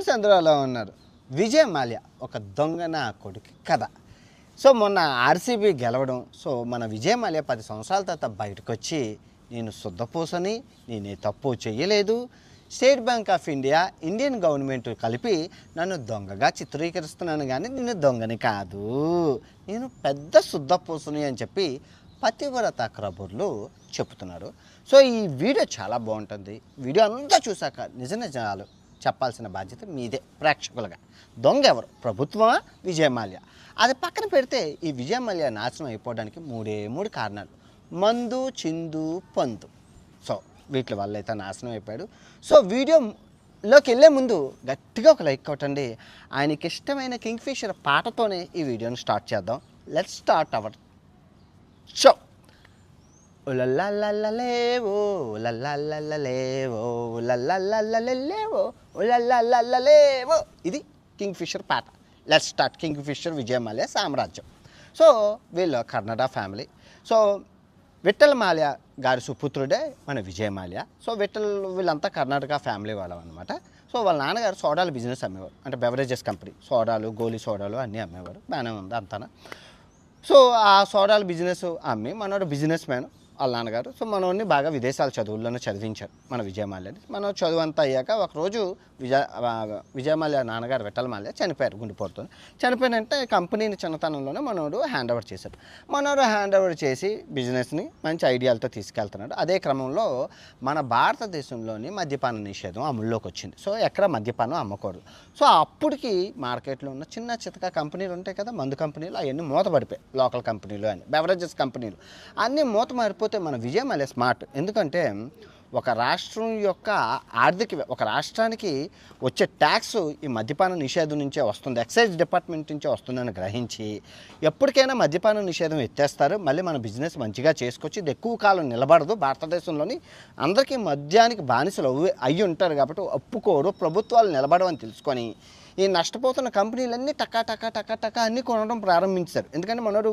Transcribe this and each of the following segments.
Friends అందరూ అలా ఉన్నారు. విజయ్ మాల్యా ఒక దొంగ నా కొడుకు కథ. సో మొన్న ఆర్సీబీ గెలవడం, సో మన విజయ్ మాల్యా 10 సంవత్సరాల తర్వాత బయటకు వచ్చి నేను శుద్ధపూసని, నేనే తప్పు చేయలేదు, state bank of India, Indian government కలిపి నన్ను దొంగగా చిత్రీకరిస్తున్నాను, కానీ నేను దొంగని కాదు, నేను పెద్ద శుద్ధపూసని అని చెప్పి పతివ్రత కబుర్లు చెప్తున్నాడు. సో ఈ వీడియో చాలా బాగుంటుంది. వీడియో అంతా చూశాక నిజ నిజాలు చెప్పాల్సిన బాధ్యత మీదే ప్రేక్షకులుగా. దొంగ ఎవరు, ప్రభుత్వమా, విజయ్ మాల్యా? అది పక్కన పెడితే ఈ విజయ్ మాల్యా నాశనం అయిపోవడానికి మూడు కారణాలు: మందు, చిందు, పందు. సో వీటి వల్ల అయితే నాశనం అయిపోయాడు. సో వీడియోలోకి వెళ్ళే ముందు గట్టిగా ఒక లైక్ కొట్టండి. ఆయనకి ఇష్టమైన కింగ్ఫిషర్ పాటతోనే ఈ వీడియోని స్టార్ట్ చేద్దాం. Let's start our show. ఉలల్లల్లలేవో ఉలల్లల్లలేవో ఉలల్లల్లలేవో ఉలల్లల్లలేవో, ఇది కింగ్ఫిషర్ పాట. Let's start. Kingfisher Vijay Mallya సామ్రాజ్యం. సో వీళ్ళు కన్నడ ఫ్యామిలీ. సో విఠల్ మాల్యా గారి సుపుత్రుడే మన విజయ్ మాల్యా. సో వీళ్ళంతా కర్ణాటక ఫ్యామిలీ వాళ్ళం అనమాట. సో వాళ్ళ నాన్నగారు సోడాలు బిజినెస్ అమ్మేవారు, అంటే బెవరేజెస్ కంపెనీ, సోడాలు, గోలీ సోడాలు అన్నీ అమ్మేవారు. బాగానే ఉంది అంతానా. సో ఆ సోడాల బిజినెస్ అమ్మి మనోడు బిజినెస్ మ్యాన్ వాళ్ళ నాన్నగారు. సో మనోడిని బాగా విదేశాల చదువుల్లోనే చదివించారు మన విజయ్ మాల్యాని. మన చదువు అంతా అయ్యాక ఒకరోజు విజయ్ మాల్యా నాన్నగారు విఠల్ మాల్యా చనిపోయారు గుండెపోటుతో. చనిపోయినంటే కంపెనీని చిన్నతనంలోనే మనోడు హ్యాండ్ ఓవర్ చేశారు. మనోడు హ్యాండ్ ఓవర్ చేసి బిజినెస్ని మంచి ఐడియాలతో తీసుకెళ్తున్నాడు. అదే క్రమంలో మన భారతదేశంలోని మద్యపాన నిషేధం అమల్లోకి వచ్చింది. సో ఎక్కడ మద్యపానం అమ్మకూడదు. సో అప్పటికి మార్కెట్లో ఉన్న చిన్న చితక కంపెనీలు ఉంటాయి కదా, మందు కంపెనీలు, అవన్నీ మూతపడిపోయాయి. లోకల్ కంపెనీలు అని బెవరేజెస్ కంపెనీలు అన్నీ మూత మారిపోతే మన విజయ్ మాల్యా స్మార్ట్. ఎందుకంటే ఒక రాష్ట్రం యొక్క ఒక రాష్ట్రానికి వచ్చే ట్యాక్స్ ఈ మద్యపాన నిషేధం నుంచే వస్తుంది, ఎక్సైజ్ డిపార్ట్మెంట్ నుంచే వస్తుందని గ్రహించి ఎప్పటికైనా మద్యపాన నిషేధం ఎత్తేస్తారు. మళ్ళీ మన బిజినెస్ మంచిగా చేసుకొచ్చి ఇది ఎక్కువ కాలం నిలబడదు. భారతదేశంలోని అందరికీ మద్యానికి బానిసలు అయ్యి ఉంటారు కాబట్టి ఒప్పుకోరు. ప్రభుత్వాలు నిలబడవని తెలుసుకొని ఈ నష్టపోతున్న కంపెనీలన్నీ టకా టకా టకా టకా అన్నీ కొనడం ప్రారంభించారు. ఎందుకంటే మనోడు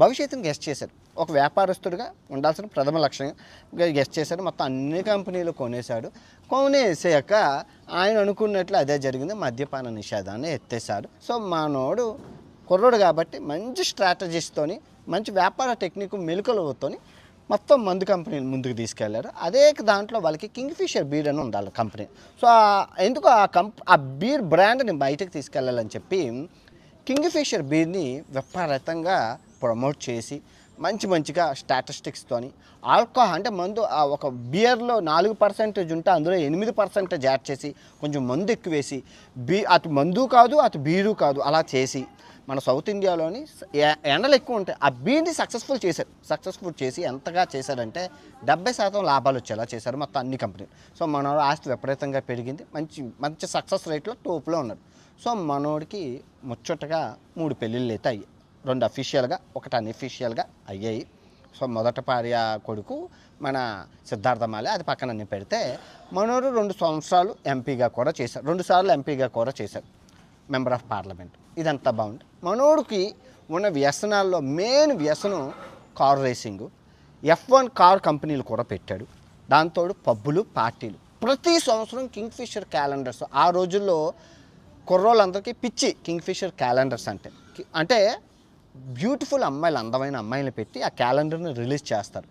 భవిష్యత్తుని గెస్ట్ చేశారు. ఒక వ్యాపారస్తుడిగా ఉండాల్సిన ప్రథమ లక్ష్యంగా గెస్ట్ చేశారు. మొత్తం అన్ని కంపెనీలు కొనేశాడు. కొనేసాక ఆయన అనుకున్నట్లు అదే జరిగింది, మద్యపాన నిషేధాన్ని ఎత్తేసాడు. సో మనోడు కుర్రోడు కాబట్టి మంచి స్ట్రాటజీస్తోని, మంచి వ్యాపార టెక్నిక్ మెలకువతోని మొత్తం మందు కంపెనీలు ముందుకు తీసుకెళ్లారు. అదే దాంట్లో వాళ్ళకి కింగ్ఫిషర్ బీర్ అని ఉండాలి కంపెనీ. సో ఎందుకు ఆ బీర్ బ్రాండ్ని బయటకు తీసుకెళ్ళాలని చెప్పి కింగ్ఫిషర్ బీర్ని విపరీతంగా ప్రమోట్ చేసి మంచిగా స్టాటిస్టిక్స్తోని ఆల్కహాల్ అంటే మందు ఒక బియర్లో 4% ఉంటే అందులో 8% యాడ్ చేసి కొంచెం మందు ఎక్కువేసి అటు మందు కాదు అటు బీరు కాదు అలా చేసి మన సౌత్ ఇండియాలోని ఎండలు ఎక్కువ ఉంటాయి. ఆ బీర్ని సక్సెస్ఫుల్ చేసి ఎంతగా చేశారంటే 70% లాభాలు వచ్చేలా చేశారు మొత్తం అన్ని కంపెనీలు. సో మన ఆస్తి విపరీతంగా పెరిగింది. మంచి సక్సెస్ రేట్లో టోప్లో ఉన్నారు. సో మనోడికి ముచ్చటగా 3 పెళ్ళిళ్ళు అయితే అయ్యాయి. 2 అఫీషియల్గా, 1 అన్అఫీషియల్గా అయ్యాయి. సో మొదట భార్య కొడుకు మన సిద్ధార్థ మాల్యా, అది పక్కన పెడితే మనోడు 2 సంవత్సరాలు ఎంపీగా కూడా చేశారు. 2 సార్లు ఎంపీగా కూడా చేశారు, మెంబర్ ఆఫ్ పార్లమెంట్. ఇదంతా బాగుంది. మనోడికి ఉన్న వ్యసనాల్లో మెయిన్ వ్యసనం కార్ రేసింగు. F1 కార్ కంపెనీలు కూడా పెట్టాడు. దాంతో పబ్బులు, పార్టీలు. ప్రతి సంవత్సరం కింగ్ఫిషర్ క్యాలెండర్స్. ఆ రోజుల్లో కుర్రోళ్ళందరికీ పిచ్చి కింగ్ఫిషర్ క్యాలెండర్స్ అంటే బ్యూటిఫుల్ అమ్మాయిలు, అందమైన అమ్మాయిలు పెట్టి ఆ క్యాలెండర్ని రిలీజ్ చేస్తారు.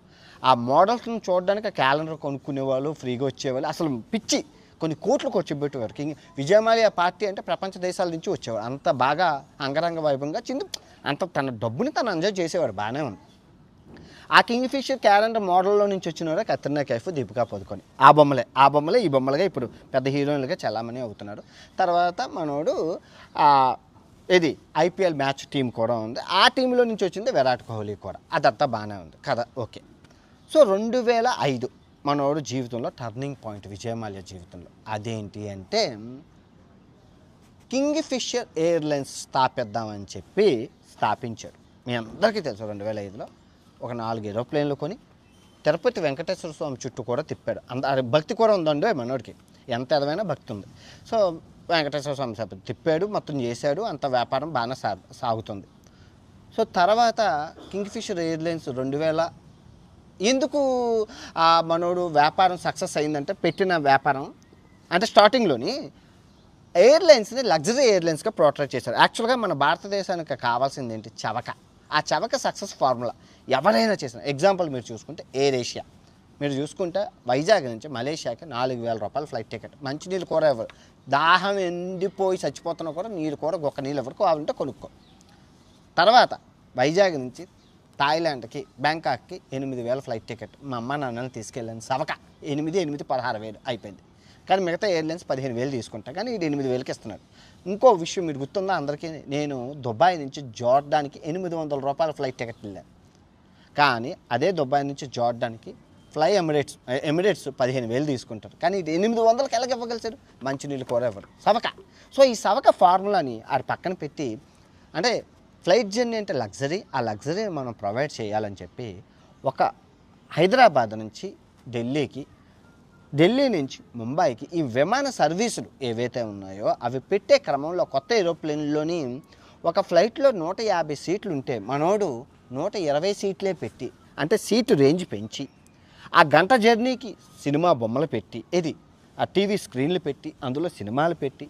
ఆ మోడల్స్ని చూడడానికి ఆ క్యాలెండర్ కొనుక్కునేవాళ్ళు, ఫ్రీగా వచ్చేవాళ్ళు, అసలు పిచ్చి కొన్ని కోట్లు ఖర్చు పెట్టేవారు. విజయ్ మాల్యా పార్టీ అంటే ప్రపంచ దేశాల నుంచి వచ్చేవారు. అంత బాగా అంగరంగ వైభవంగా అంత తన డబ్బుని తను ఎంజాయ్ చేసేవాడు. బాగానే ఉంది. ఆ కింగ్ఫిషర్ క్యాలెండర్ మోడల్లో నుంచి వచ్చినవారు కత్రినా కైఫ్, దీపికా పదుకొని. ఆ బొమ్మలే ఈ బొమ్మలుగా ఇప్పుడు పెద్ద హీరోయిన్లుగా చలామణి అవుతున్నాడు. తర్వాత మనోడు ఇది ఐపీఎల్ మ్యాచ్ టీం కూడా ఉంది. ఆ టీంలో నుంచి వచ్చింది విరాట్ కోహ్లీ కూడా. అదంతా బాగానే ఉంది కదా, ఓకే. సో 2005 మనోడు జీవితంలో టర్నింగ్ పాయింట్ విజయ్ మాల్యా జీవితంలో. అదేంటి అంటే కింగ్ఫిషర్ ఎయిర్లైన్స్ స్థాపిద్దామని చెప్పి స్థాపించాడు. మీ అందరికీ తెలుసు 2005లో ఒక 4 ఏరోప్లేన్లు కొని తిరుపతి వెంకటేశ్వర స్వామి చుట్టూ కూడా తిప్పాడు. భక్తి కూడా ఉందండి మనోడికి, ఎంత ఎదమైనా భక్తి ఉంది. సో వెంకటేశ్వర స్వామి తిప్పాడు, మొత్తం చేశాడు. అంత వ్యాపారం బాగానే సాగుతుంది. సో తర్వాత కింగ్ఫిషర్ ఎయిర్లైన్స్ 2000 ఎందుకు మనోడు వ్యాపారం సక్సెస్ అయిందంటే పెట్టిన వ్యాపారం అంటే స్టార్టింగ్లోని ఎయిర్లైన్స్ని లగ్జరీ ఎయిర్లైన్స్గా పోర్ట్రేట్ చేశారు. యాక్చువల్గా మన భారతదేశానికి కావాల్సింది ఏంటి? చవక. ఆ చవక సక్సెస్ ఫార్ములా ఎవరైనా చేసిన ఎగ్జాంపుల్ మీరు చూసుకుంటే ఎయిర్ ఏషియా మీరు చూసుకుంటే వైజాగ్ నుంచి మలేషియాకి 4,000 రూపాయలు ఫ్లైట్ టికెట్. మంచినీళ్ళు కూర ఎవరు, దాహం ఎండిపోయి చచ్చిపోతున్నా కూడా నీళ్ళు కూర గొక్క నీళ్ళు ఎవరు కావాలంటే కొనుక్కో. తర్వాత వైజాగ్ నుంచి థాయిలాండ్కి బ్యాంకాక్కి 8,000 ఫ్లైట్ టికెట్. మా అమ్మ నాన్నని తీసుకెళ్ళాను సవక 16,000 అయిపోయింది. కానీ మిగతా ఎయిర్లైన్స్ 15,000 తీసుకుంటా, కానీ ఇది 8,000కి ఇస్తున్నాడు. ఇంకో విషయం మీరు గుర్తుందా అందరికీ, నేను దుబాయ్ నుంచి జార్డాన్కి 800 రూపాయల ఫ్లైట్ టికెట్ వెళ్ళాను. కానీ అదే దుబాయ్ నుంచి జార్డాన్కి ఫ్లై ఎమిరేట్స్ 15,000 తీసుకుంటారు. కానీ ఇది 800కి ఎలాగ ఇవ్వగలిసారు? మంచినీళ్ళు కూర ఎవరు సవక. సో ఈ సవక ఫార్ములాని ఆడ పక్కన పెట్టి, అంటే ఫ్లైట్ జర్నీ అంటే లగ్జరీ, ఆ లగ్జరీని మనం ప్రొవైడ్ చేయాలని చెప్పి ఒక హైదరాబాద్ నుంచి ఢిల్లీకి, ఢిల్లీ నుంచి ముంబైకి ఈ విమాన సర్వీసులు ఏవైతే ఉన్నాయో అవి పెట్టే క్రమంలో కొత్త ఏరోప్లేన్లోని ఒక ఫ్లైట్లో 150 సీట్లు ఉంటే మనోడు 120 సీట్లే పెట్టి, అంటే సీటు రేంజ్ పెంచి ఆ గంట జర్నీకి సినిమా బొమ్మలు పెట్టి, ఇది ఆ టీవీ స్క్రీన్లు పెట్టి అందులో సినిమాలు పెట్టి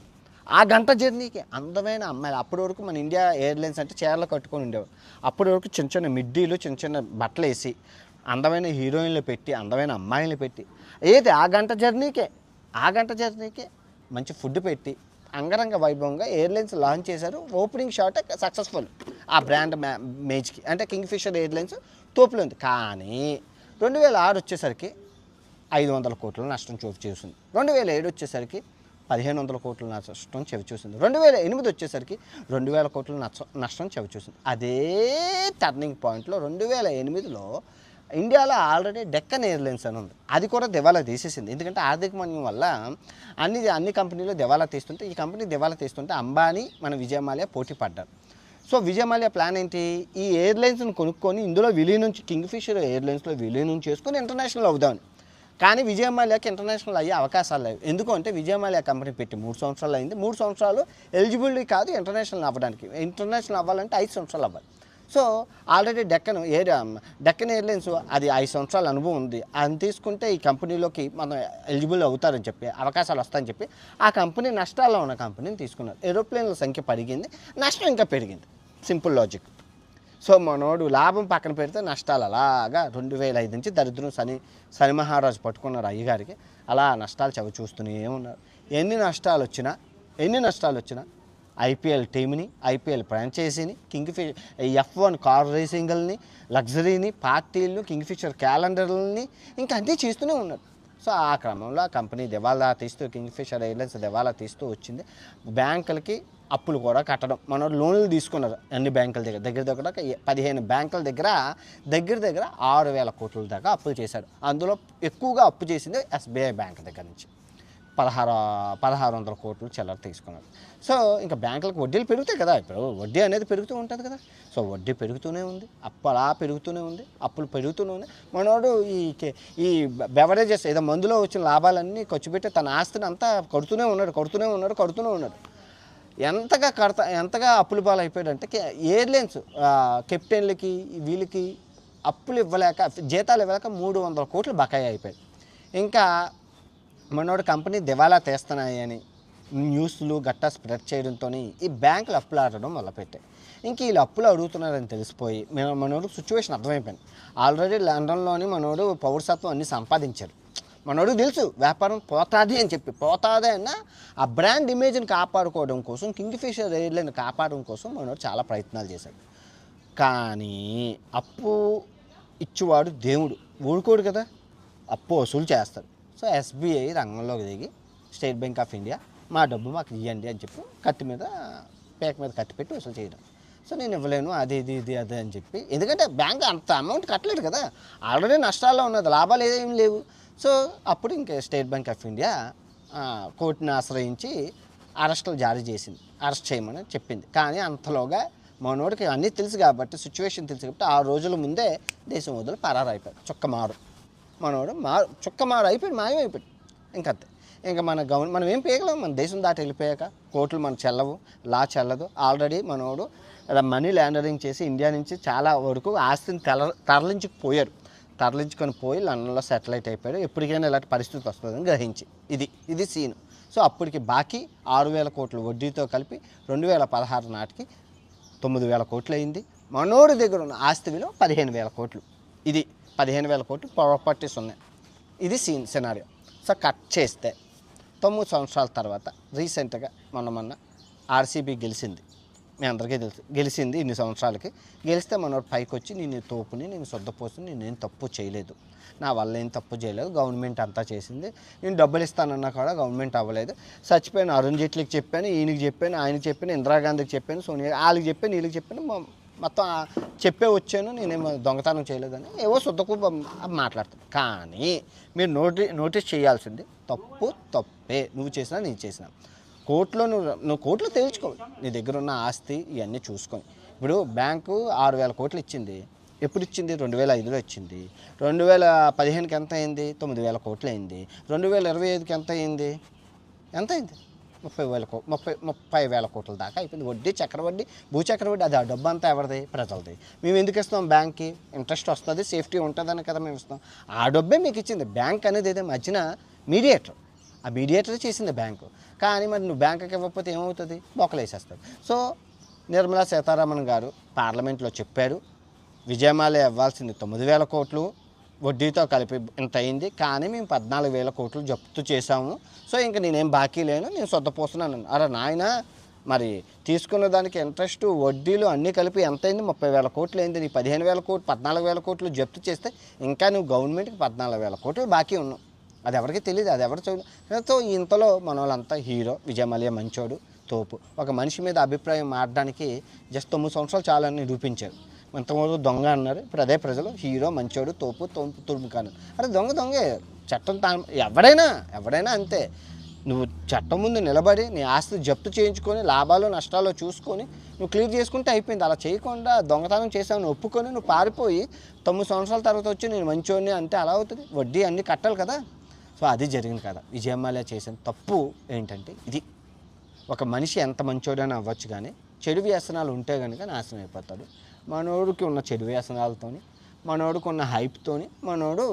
ఆ గంట జర్నీకి అందమైన అమ్మాయిలు. అప్పటి వరకు మన ఇండియా ఎయిర్లైన్స్ అంటే చీరలు కట్టుకొని ఉండేవారు. అప్పటి వరకు చిన్న చిన్న మిడ్డీలు చిన్న చిన్న బట్టలు వేసి అందమైన హీరోయిన్లు పెట్టి అందమైన అమ్మాయిలు పెట్టి ఏది ఆ గంట జర్నీకే మంచి ఫుడ్ పెట్టి అంగరంగ వైభవంగా ఎయిర్లైన్స్ లాంచ్ చేశారు. ఓపెనింగ్ షాట్ సక్సెస్ఫుల్ ఆ బ్రాండ్ మేజ్కి, అంటే కింగ్ఫిషర్ ఎయిర్లైన్స్ తోపులో ఉంది. కానీ 2006 వచ్చేసరికి 500 కోట్ల నష్టం చోటు చేసింది. 2007 వచ్చేసరికి 1,500 కోట్ల నష్టం చెవి చూసింది. 2008 వచ్చేసరికి 2,000 కోట్ల నష్టం చెవి చూసింది. అదే టర్నింగ్ పాయింట్లో 2008లో ఇండియాలో ఆల్రెడీ డెక్కన్ ఎయిర్లైన్స్ అని ఉంది, అది కూడా దివాలా తీసేసింది. ఎందుకంటే ఆర్థిక మాంద్యం వల్ల అన్ని కంపెనీలు దివాలా తీస్తుంటే, ఈ కంపెనీ దివాలా తీస్తుంటే అంబానీ మన విజయ్ మాల్యా పోటీ పడ్డారు. సో విజయ్ మాల్యా ప్లాన్ ఏంటి? ఈ ఎయిర్లైన్స్ని కొనుక్కొని ఇందులో విలీనం, కింగ్ఫిషర్ ఎయిర్లైన్స్లో విలీనం చేసుకొని ఇంటర్నేషనల్ అవుదామని. కానీ విజయ్ మాల్యాకి ఇంటర్నేషనల్ అయ్యే అవకాశాలు లేవు. ఎందుకంటే విజయ్ మాల్యా కంపెనీ పెట్టి 3 సంవత్సరాలు అయింది. 3 సంవత్సరాలు ఎలిజిబిలిటీ కాదు ఇంటర్నేషనల్ అవ్వడానికి. ఇంటర్నేషనల్ అవ్వాలంటే 5 సంవత్సరాలు అవ్వాలి. సో ఆల్రెడీ డెక్కన్ ఎయిర్లైన్స్ అది 5 సంవత్సరాల అనుభవం ఉంది, అది తీసుకుంటే ఈ కంపెనీలోకి మనం ఎలిజిబుల్ అవుతారని చెప్పి, అవకాశాలు వస్తాయని చెప్పి ఆ కంపెనీ నష్టాల్లో ఉన్న కంపెనీని తీసుకున్నారు. ఏరోప్లేన్ల సంఖ్య పెరిగింది, నష్టం ఇంకా పెరిగింది. Simple logic. సో మనోడు లాభం పక్కన పెడితే నష్టాలు అలాగా 2005 నుంచి దరిద్రం శని మహారాజు పట్టుకున్నారు అయ్యగారికి. అలా నష్టాలు చవి చూస్తూనే ఉన్నారు. ఎన్ని నష్టాలు వచ్చినా ఐపీఎల్ టీంని, ఐపీఎల్ ఫ్రాంచైజీని, F1 కార్ రేసింగ్లని, లగ్జరీని, పార్టీలను, కింగ్ఫిషర్ క్యాలెండర్లని ఇంకా అన్నీ చేస్తూనే ఉన్నారు. సో ఆ క్రమంలో ఆ కంపెనీ దివాలా తీస్తూ, కింగ్ఫిషర్ ఎయిర్లైన్స్ దివాలా తీస్తూ వచ్చింది. బ్యాంకులకి అప్పులు కూడా కట్టడం, మన లోన్లు తీసుకున్నారు అన్ని బ్యాంకుల దగ్గర 15 బ్యాంకుల దగ్గర 6,000 కోట్ల దాకా అప్పులు చేశారు. అందులో ఎక్కువగా అప్పు చేసింది SBI బ్యాంక్ దగ్గర నుంచి 1,600 కోట్లు చిల్లర తీసుకున్నారు. సో ఇంకా బ్యాంకులకు వడ్డీలు పెరుగుతాయి కదా, ఇప్పుడు వడ్డీ అనేది పెరుగుతూ ఉంటుంది కదా. సో వడ్డీ పెరుగుతూనే ఉంది, అప్పు అలా పెరుగుతూనే ఉంది, అప్పులు పెరుగుతూనే ఉంది. మనోడు ఈ బెవరేజెస్ ఏదో మందులో వచ్చిన లాభాలన్నీ ఖర్చు పెట్టి తన ఆస్తిని అంతా కడుతూనే ఉన్నాడు. ఎంతగా అప్పులు పాలు అయిపోయాడంటే ఎయిర్లైన్స్ కెప్టెన్లకి వీళ్ళకి అప్పులు ఇవ్వలేక, జీతాలు ఇవ్వలేక 300 కోట్లు బకాయి అయిపోయాయి. ఇంకా మనోడు కంపెనీ దివాలా తీస్తున్నాయి అని న్యూస్లు గట్టా స్ప్రెడ్ చేయడంతో ఈ బ్యాంకులు అప్పులు ఆడడం మొదలుపెట్టాయి. ఇంక వీళ్ళు అప్పులు అడుగుతున్నారని తెలిసిపోయి మనోడు సిచ్యువేషన్ అర్థమైపోయింది. ఆల్రెడీ లండన్లోని మనోడు పౌరసత్వం అన్నీ సంపాదించారు. మనోడు తెలుసు వ్యాపారం పోతాది అని చెప్పి, పోతాదే అన్న ఆ బ్రాండ్ ఇమేజ్ని కాపాడుకోవడం కోసం, కింగ్ఫిషర్ ఎయిర్లైన్ కాపాడడం కోసం మనోడు చాలా ప్రయత్నాలు చేశాడు. కానీ అప్పు ఇచ్చేవాడు దేవుడు ఊరుకోడు కదా, అప్పు వసూలు చేస్తాడు. సో SBI రంగంలోకి దిగి స్టేట్ బ్యాంక్ ఆఫ్ ఇండియా మా డబ్బు మాకు ఇవ్వండి అని చెప్పి పేక మీద కత్తి పెట్టి వసూలు చేయడం. సో నేను ఇవ్వలేను అది అని చెప్పి, ఎందుకంటే బ్యాంక్ అంత అమౌంట్ కట్టలేదు కదా, ఆల్రెడీ నష్టాల్లో ఉన్నది, లాభాలు ఏమీ లేవు. సో అప్పుడు ఇంకా స్టేట్ బ్యాంక్ ఆఫ్ ఇండియా కోర్టుని ఆశ్రయించి అరెస్టులు జారీ చేసింది, అరెస్ట్ చేయమని చెప్పింది. కానీ అంతలోగా మనోడికి అన్నీ తెలుసు కాబట్టి, సిచ్యువేషన్ తెలుసు కాబట్టి 6 రోజుల ముందే దేశం వదిలి పరారైపోయాడు. మనోడు చుక్కమారు అయిపోయాడు, మాయమైపోయాడు. ఇంకంతే. ఇంకా మనం ఏం పీయగలం, మన దేశం దాటి వెళ్ళిపోయాక కోర్టులు మన చెల్లవు, లా చెల్లదు. ఆల్రెడీ మనోడు మనీ లాండరింగ్ చేసి ఇండియా నుంచి చాలా వరకు ఆస్తిని తరలించుకొని పోయి లండన్లో సెటిలైట్ అయిపోయాడు. ఎప్పటికైనా ఇలాంటి పరిస్థితి వస్తుందని గ్రహించి ఇది సీన్. సో సో అప్పటికి బాకీ 6,000 కోట్లు వడ్డీతో కలిపి 2016 నాటికి 9,000 కోట్లు అయింది. మనోడి దగ్గర ఉన్న ఆస్తి విలువ 15,000 కోట్లు. ఇది 15,000 కోట్లు ప్రాపర్టీస్ ఉన్నాయి. ఇది సినారియో. సో కట్ చేస్తే 9 సంవత్సరాల తర్వాత రీసెంట్గా మొన్న ఆర్సీబీ గెలిచింది. మీ అందరికీ తెలుసు, గెలిచింది. ఇన్ని సంవత్సరాలకి గెలిస్తే మనోడు పైకి వచ్చి నేను తోపుని, నేను సొద్దపోసుని, నేనేం తప్పు చేయలేదు, నా వల్ల ఏం తప్పు చేయలేదు, గవర్నమెంట్ అంతా చేసింది, నేను డబ్బులు ఇస్తానన్నా కూడా గవర్నమెంట్ అవ్వలేదు, చచ్చిపోయాను, అరుణ్ జైట్లీకి చెప్పాను, ఈయనకి చెప్పాను, ఆయనకి చెప్పాను, ఇందిరాగాంధీకి చెప్పాను, సోనియా వాళ్ళకి చెప్పాను, వీళ్ళకి చెప్పాను, మొత్తం చెప్పే వచ్చాను, నేనేమో దొంగతనం చేయలేదని ఏవో శుద్ధకు మాట్లాడతాను. కానీ మీరు నోటీస్ చేయాల్సింది తప్పే, నువ్వు చేసినా నేను చేసినా. కోర్టులో నువ్వు కోర్టులో తేల్చుకో, నీ దగ్గర ఉన్న ఆస్తి ఇవన్నీ చూసుకొని. ఇప్పుడు బ్యాంకు 6,000 కోట్లు ఇచ్చింది. ఎప్పుడు ఇచ్చింది? 2005లో ఇచ్చింది. 2015కి ఎంత అయింది? 9,000 కోట్లు అయింది. 2025కి ఎంత అయింది? 30,000 కోట్ల దాకా అయిపోయింది. వడ్డీ, చక్రవడ్డీ, భూచక్రవడ్డీ, అది ఆ డబ్బు అంతా ఎవరిది? ప్రజలది. మేము ఎందుకు ఇస్తాం? బ్యాంక్కి ఇంట్రెస్ట్ వస్తుంది, సేఫ్టీ ఉంటుందని కదా మేము ఇస్తాం. ఆ డబ్బే మీకు ఇచ్చింది. బ్యాంక్ అనేది ఏదో మధ్యన మీడియేటర్, ఆ మీడియేటర్ చేసింది బ్యాంకు. కానీ మరి నువ్వు బ్యాంకుకి ఇవ్వకపోతే ఏమవుతుంది? బొక్కలేసేస్తుంది. సో నిర్మలా సీతారామన్ గారు పార్లమెంట్లో చెప్పారు, విజయమాల్యా ఇవ్వాల్సింది 9,000 కోట్లు వడ్డీతో కలిపి ఇంత అయింది, కానీ మేము 14,000 కోట్లు జప్తు చేశాము. సో ఇంక నేనేం బాకీ లేను, నేను సొద్దపోస్తున్నాను. అరే నాయన, మరి తీసుకున్న దానికి ఇంట్రెస్ట్, వడ్డీలు అన్నీ కలిపి ఎంత అయింది? 30,000 కోట్లు అయింది. నీ 15,000 కోట్లు, 14,000 కోట్లు జప్తు చేస్తే ఇంకా నువ్వు గవర్నమెంట్కి 14,000 కోట్లు బాకీ ఉన్నావు. అది ఎవరికి తెలియదు, అది ఎవరు చూడ. సో ఇంతలో మన వాళ్ళంతా హీరో, విజయమాల్యా మంచోడు, తోపు. ఒక మనిషి మీద అభిప్రాయం మారడానికి జస్ట్ 9 సంవత్సరాలు చాలని నిరూపించారు. ఇంతకుముందు దొంగ అన్నారు, ఇప్పుడు అదే ప్రజలు హీరో, మంచోడు, తోపు, తురుము కాను. అరే దొంగే, చట్టం ఎవడైనా అంతే. నువ్వు చట్టం ముందు నిలబడి నీ ఆస్తి జప్తు చేయించుకొని లాభాలు నష్టాలు చూసుకొని నువ్వు క్లియర్ చేసుకుంటే అయిపోయింది. అలా చేయకుండా దొంగతనం చేసావని ఒప్పుకొని నువ్వు పారిపోయి 9 సంవత్సరాల తర్వాత వచ్చి నేను మంచోడిని అంటే అలా అవుతుంది. వడ్డీ అన్నీ కట్టాలి కదా. సో అది జరిగింది కదా. విజయమాల్యా చేసిన తప్పు ఏంటంటే ఇది. ఒక మనిషి ఎంత మంచోడని అవ్వచ్చు, కానీ చెడు వ్యసనాలు ఉంటే కనుక నాశనం అయిపోతాడు. మనోడికి ఉన్న చెడు వ్యసనాలతోని, మనోడికి ఉన్న హైప్తోని మనోడు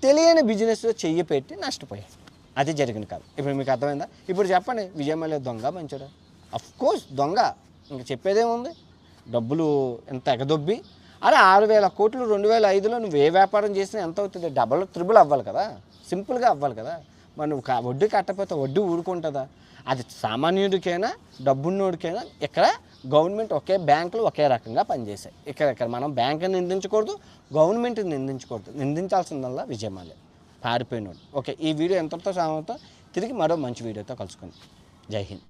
తెలియని బిజినెస్లో చెయ్యి పెట్టి నష్టపోయాడు. అది జరిగింది కాదు. ఇప్పుడు మీకు అర్థమైందా? ఇప్పుడు చెప్పండి, విజయమాల్యా దొంగ మంచోడా? అఫ్కోర్స్ దొంగ. ఇంక చెప్పేదేముంది? డబ్బులు ఎంత ఎగదొబ్బి, అరే 6,000 కోట్లు 2005లో నువ్వు ఏ వ్యాపారం చేసినా ఎంత అవుతుంది? డబల్ త్రిబుల్ అవ్వాలి కదా, సింపుల్గా అవ్వాలి కదా. మరి నువ్వు వడ్డీ కట్టకపోతే వడ్డీ ఊరుకుంటుందా? అది సామాన్యుడికైనా డబ్బున్నోడికైనా ఇక్కడ గవర్నమెంట్ ఒకే బ్యాంకులు ఒకే రకంగా పనిచేశాయి. ఇక్కడ మనం బ్యాంకుని నిందించకూడదు, గవర్నమెంట్ని నిందించకూడదు. నిందించాల్సిందల్లా విజయమాల్యా, పారిపోయినోడు. ఓకే, ఈ వీడియో ఎంతతో సమాప్తం. తిరిగి మరో మంచి వీడియోతో కలుసుకుందాం. జై హింద్.